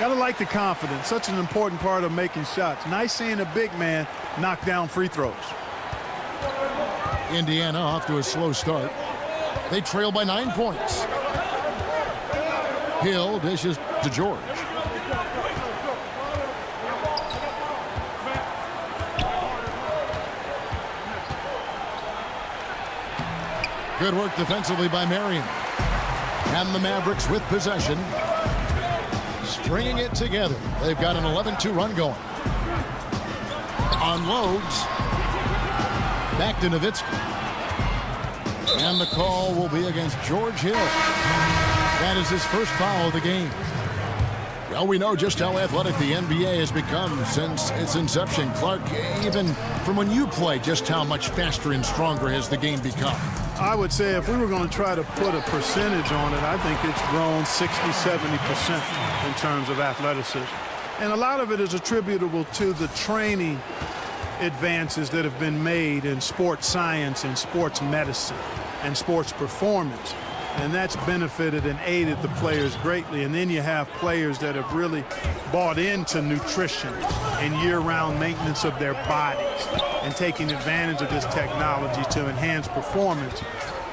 Gotta like the confidence. Such an important part of making shots. Nice seeing a big man knock down free throws. Indiana off to a slow start. They trail by 9 points. Hill dishes to George. Good work defensively by Marion. And the Mavericks with possession. Stringing it together. They've got an 11-2 run going. Unloads. Back to Nowitzki. And the call will be against George Hill. That is his first foul of the game. Well, we know just how athletic the NBA has become since its inception. Clark, even from when you play, just how much faster and stronger has the game become? I would say if we were going to try to put a percentage on it, I think it's grown 60–70% in terms of athleticism. And a lot of it is attributable to the training advances that have been made in sports science and sports medicine and sports performance. And that's benefited and aided the players greatly. And then you have players that have really bought into nutrition and year-round maintenance of their bodies and taking advantage of this technology to enhance performance.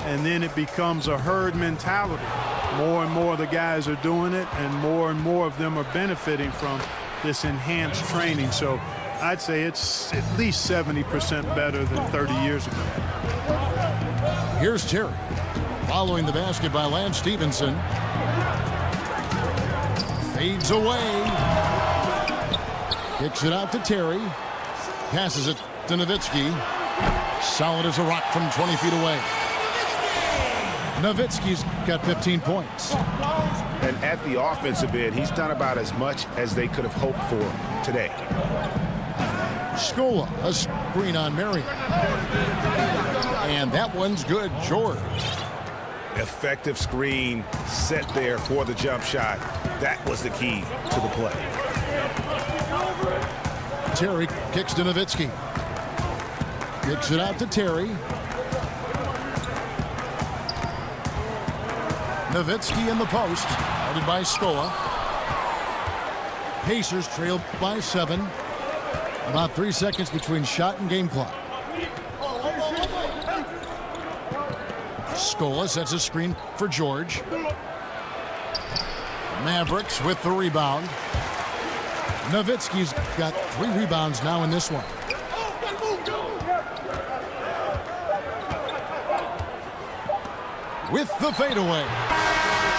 And then it becomes a herd mentality. More and more of the guys are doing it, and more of them are benefiting from this enhanced training. So I'd say it's at least 70% better than 30 years ago. Here's Terry. Following the basket by Lance Stevenson. Fades away. Kicks it out to Terry. Passes it to Nowitzki. Solid as a rock from 20 feet away. Nowitzki's got 15 points. And at the offensive end, he's done about as much as they could have hoped for today. Scola, a screen on Marion. And that one's good. George. Effective screen set there for the jump shot. That was the key to the play. Terry kicks to Nowitzki. Kicks it out to Terry. Nowitzki in the post. Guarded by Scola. Pacers trail by 7. About 3 seconds between shot and game clock. Scola sets a screen for George. Mavericks with the rebound. Nowitzki's got 3 rebounds now in this one. With the fadeaway.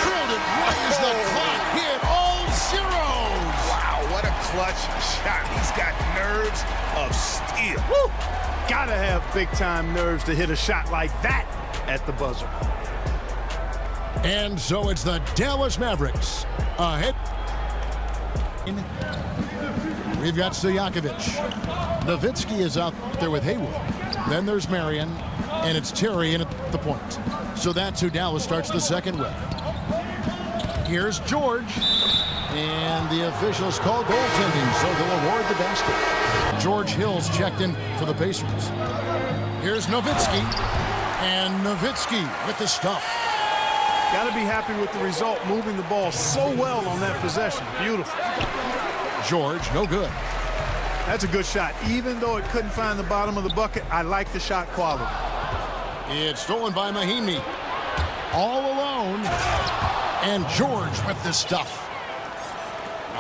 Drilled it right as the clock hit all zeros. Wow, what a clutch shot. He's got nerves of steel. Woo! Gotta have big-time nerves to hit a shot like that at the buzzer. And so it's the Dallas Mavericks ahead. We've got Stojakovic. Nowitzki is out there with Haywood. Then there's Marion, and it's Terry in at the point. So that's who Dallas starts the second with. Here's George. And the officials call goaltending, so they'll award the basket. George Hill's checked in for the Pacers. Here's Nowitzki. And Nowitzki with the stuff. Got to be happy with the result, moving the ball so well on that possession. Beautiful. George, no good. That's a good shot. Even though it couldn't find the bottom of the bucket, I like the shot quality. It's stolen by Mahinmi. All alone. And George with the stuff.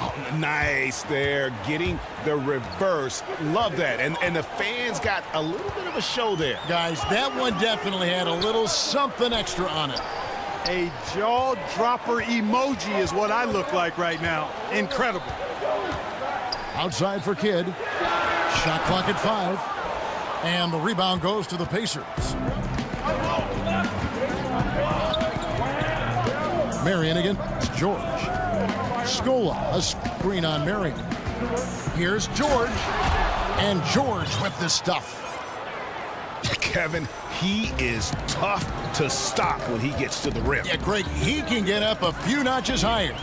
Oh, nice there, getting the reverse. Love that. And the fans got a little bit of a show there. Guys, that one definitely had a little something extra on it. A jaw-dropper emoji is what I look like right now. Incredible. Outside for Kidd. Shot clock at 5. And the rebound goes to the Pacers. Marion against George. Scola, a screen on Marion. Here's George. And George with the stuff. Kevin, he is tough to stop when he gets to the rim. Yeah, Greg, he can get up a few notches higher.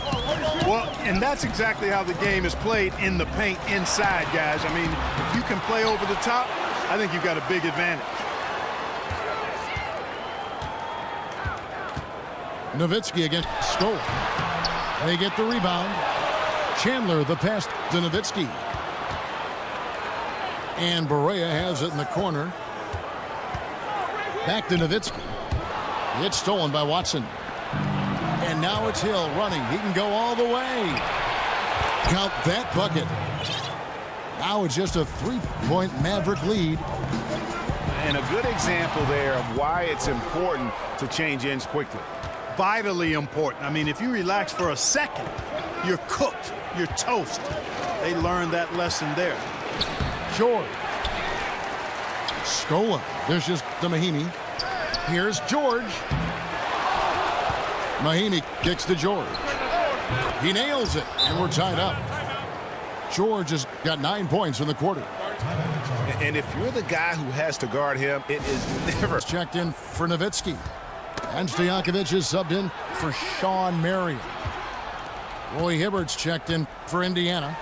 Well, and that's exactly how the game is played in the paint inside, guys. I mean, if you can play over the top, I think you've got a big advantage. Nowitzki against Scola. They get the rebound. Chandler, the pass to Nowitzki. And Berea has it in the corner. Back to Nowitzki. It's stolen by Watson. And now it's Hill running. He can go all the way. Count that bucket. Now it's just a 3-point Maverick lead. And a good example there of why it's important to change ends quickly. Vitally important. I mean, if you relax for a second, you're cooked. You're toast. They learned that lesson there. George. Scola. There's just the Mahinmi. Here's George. Mahinmi kicks to George. He nails it, and we're tied up. George has got 9 points in the quarter. And if you're the guy who has to guard him, it is never. Checked in for Nowitzki. And Stojakovic is subbed in for Sean Marion. Roy Hibbert's checked in for Indiana.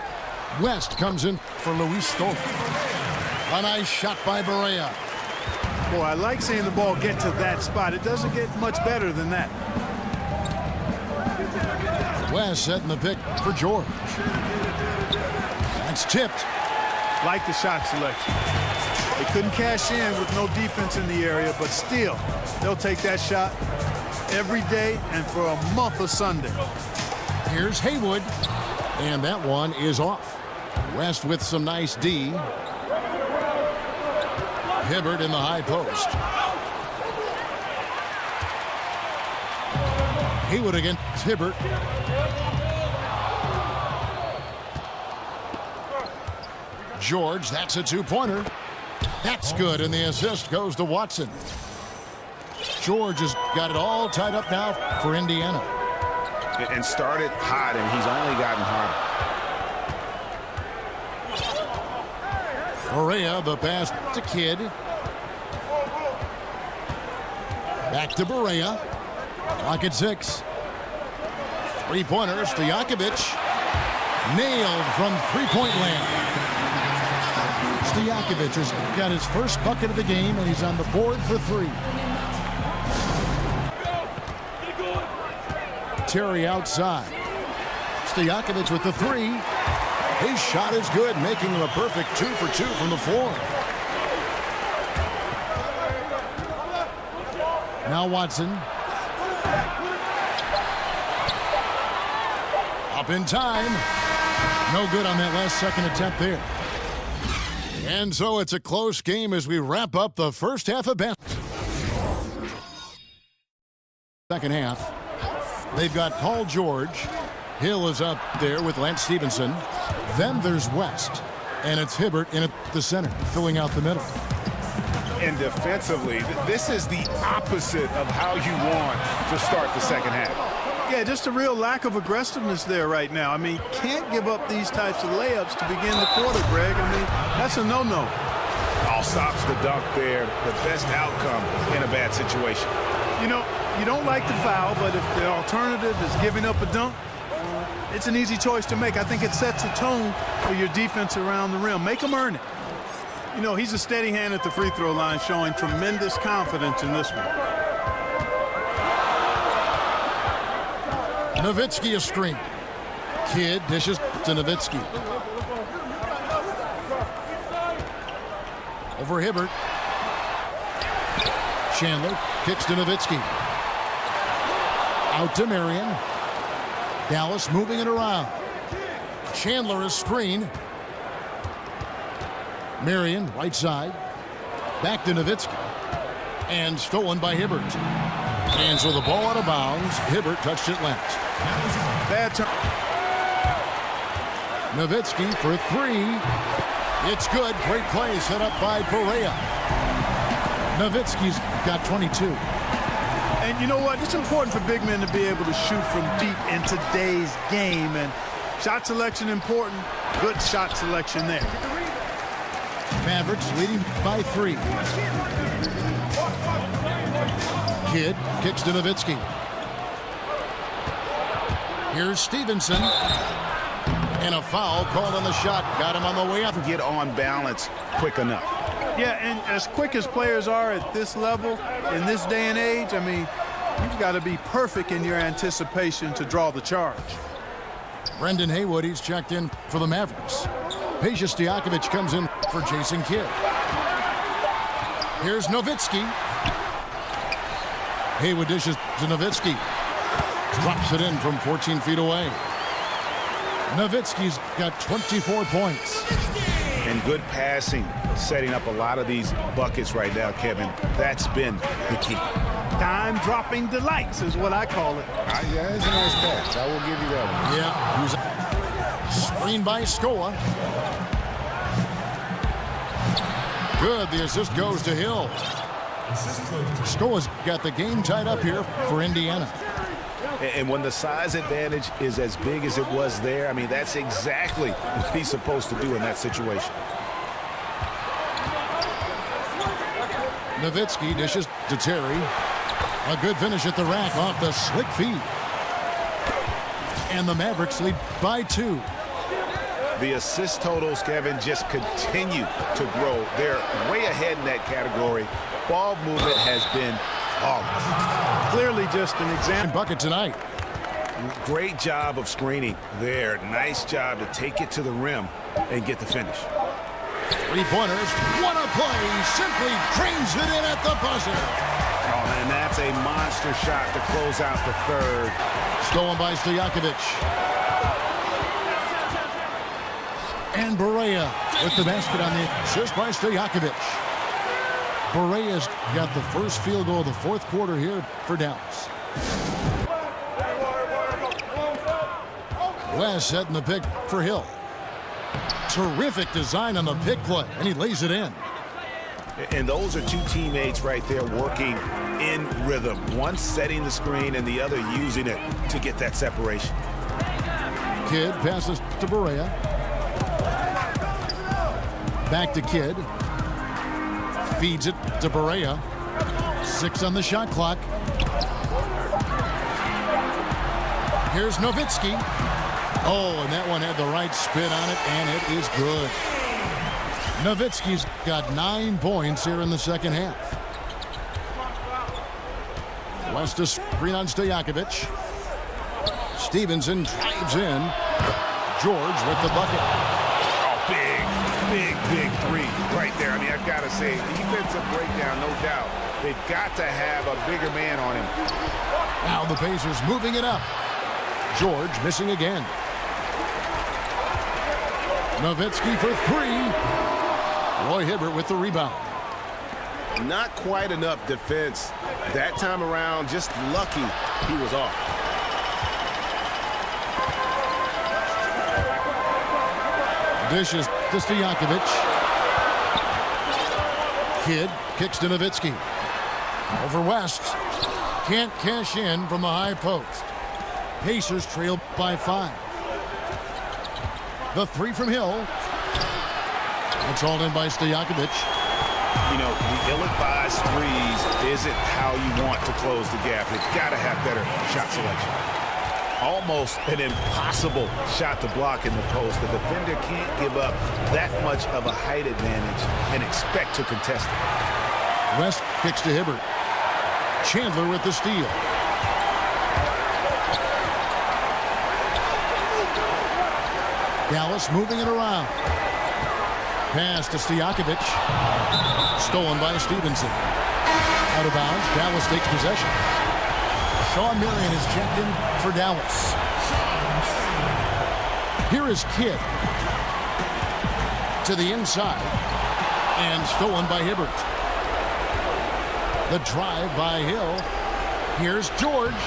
West comes in for Luis Stoll. A nice shot by Berea. Boy, I like seeing the ball get to that spot. It doesn't get much better than that. West setting the pick for George. That's tipped. Like the shot selection. They couldn't cash in with no defense in the area, but still, they'll take that shot every day and for a month of Sunday. Here's Haywood, and that one is off. West with some nice D. Hibbert in the high post. Haywood against Hibbert. George, that's a two-pointer. That's good, and the assist goes to Watson. George has got it all tied up now for Indiana. And started hot, and he's only gotten hotter. Berea, the pass to Kidd. Back to Berea. Clock at 6. Three-pointers to Stojakovic. Nailed from three-point land. Stojakovic has got his first bucket of the game, and he's on the board for 3. Terry outside. Stojakovic with the 3. His shot is good, making him a perfect 2 for 2 from the floor. Now Watson. Up in time. No good on that last second attempt there. And so it's a close game as we wrap up the first half of basketball. Second half. They've got Paul George. Hill is up there with Lance Stevenson. Then there's West. And it's Hibbert in at the center, filling out the middle. And defensively, this is the opposite of how you want to start the second half. Yeah, just a real lack of aggressiveness there right now. I mean, can't give up these types of layups to begin the quarter, Greg. I mean, that's a no-no. All stops the dunk there. The best outcome in a bad situation. You know, you don't like the foul, but if the alternative is giving up a dunk, it's an easy choice to make. I think it sets a tone for your defense around the rim. Make them earn it. You know, he's a steady hand at the free throw line, showing tremendous confidence in this one. Nowitzki a screen. Kidd dishes to Nowitzki. Over Hibbert. Chandler kicks to Nowitzki. Out to Marion. Dallas moving it around. Chandler is screen. Marion, right side. Back to Nowitzki. And stolen by Hibbert. And so the ball out of bounds. Hibbert touched it last. Bad turn. Nowitzki for 3. It's good. Great play set up by Berea. Nowitzki's got 22. And you know what? It's important for big men to be able to shoot from deep in today's game. And shot selection important. Good shot selection there. Mavericks leading by 3. Kidd kicks to Nowitzki. Here's Stevenson. And a foul called on the shot. Got him on the way up. Get on balance quick enough. Yeah, and as quick as players are at this level, in this day and age, I mean, you've got to be perfect in your anticipation to draw the charge. Brendan Haywood, he's checked in for the Mavericks. Peja Stojakovic comes in for Jason Kidd. Here's Nowitzki. Haywood dishes to Nowitzki. Drops it in from 14 feet away. Nowitzki's got 24 points. And good passing, setting up a lot of these buckets right now, Kevin. That's been the key. Time-dropping delights is what I call it. Yeah, that's a nice pass. I will give you that Yeah. Screen by Scola. Good. The assist goes to Hill. Scola's got the game tied up here for Indiana. And when the size advantage is as big as it was there, I mean, that's exactly what he's supposed to do in that situation. Nowitzki dishes to Terry. A good finish at the rack off the slick feed. And the Mavericks lead by 2. The assist totals, Kevin, just continue to grow. They're way ahead in that category. Ball movement has been flawless. Clearly just an example. Bucket tonight. Great job of screening there. Nice job to take it to the rim and get the finish. 3-pointers. What a play. Simply drains it in at the buzzer. Oh, man, that's a monster shot to close out the third. Stolen by Stojakovic. And Barea with the basket on the assist by Stojakovic. Barea's got the first field goal of the fourth quarter here for Dallas. West setting the pick for Hill. Terrific design on the pick play, and he lays it in. And those are two teammates right there working in rhythm. One setting the screen and the other using it to get that separation. Kidd passes to Barea. Back to Kidd. Feeds it to Barea. 6 on the shot clock. Here's Nowitzki. Oh, and that one had the right spin on it, and it is good. Nowitzki's got 9 points here in the second half. West to screen on Stojakovic. Stevenson drives in. George with the bucket. Oh, big three right there. I mean, I've got to say, defensive breakdown, no doubt. They've got to have a bigger man on him. Now the Pacers moving it up. George missing again. Nowitzki for 3. Roy Hibbert with the rebound. Not quite enough defense. That time around, just lucky he was off. Dishes to Stojakovic. Kidd kicks to Nowitzki. Over West. Can't cash in from the high post. Pacers trail by 5. The 3 from Hill. It's all in by Stojakovic. You know, the ill-advised threes isn't how you want to close the gap. They've got to have better shot selection. Almost an impossible shot to block in the post. The defender can't give up that much of a height advantage and expect to contest it. West kicks to Hibbert. Chandler with the steal. Dallas moving it around. Pass to Stojakovic. Stolen by Stevenson. Out of bounds. Dallas takes possession. Sean Marion is checked in for Dallas. Here is Kidd. To the inside. And stolen by Hibbert. The drive by Hill. Here's George.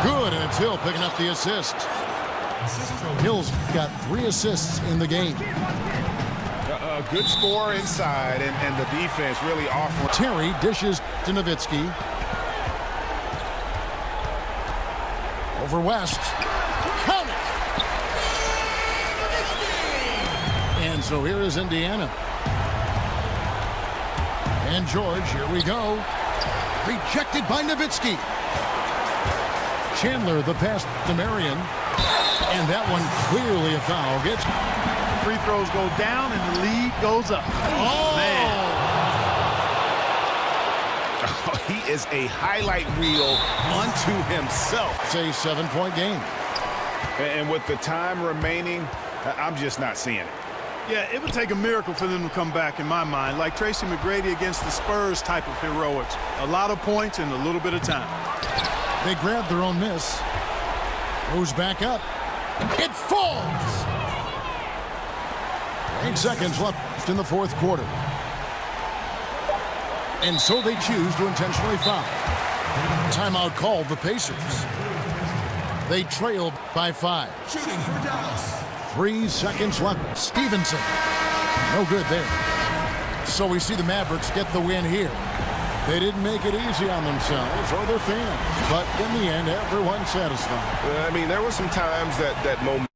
Good, and it's Hill picking up the assist. Hill's got 3 assists in the game. A good score inside, and the defense really offering. Terry dishes to Nowitzki. Over West. Count it! And so here is Indiana. And George, here we go. Rejected by Nowitzki. Chandler, the pass to Marion. And that one clearly a foul. Gets Free throws go down and the lead goes up. Oh, man. Oh, he is a highlight reel unto himself. It's a 7-point game. And with the time remaining, I'm just not seeing it. Yeah, it would take a miracle for them to come back in my mind, like Tracy McGrady against the Spurs type of heroics. A lot of points in a little bit of time. They grabbed their own miss. Goes back up. It falls! 8 seconds left in the fourth quarter. And so they choose to intentionally foul. Timeout called the Pacers. They trail by 5. Shooting for Dallas. 3 seconds left. Stevenson. No good there. So we see the Mavericks get the win here. They didn't make it easy on themselves or their fans. But in the end, everyone's satisfied. I mean, there were some times that moment.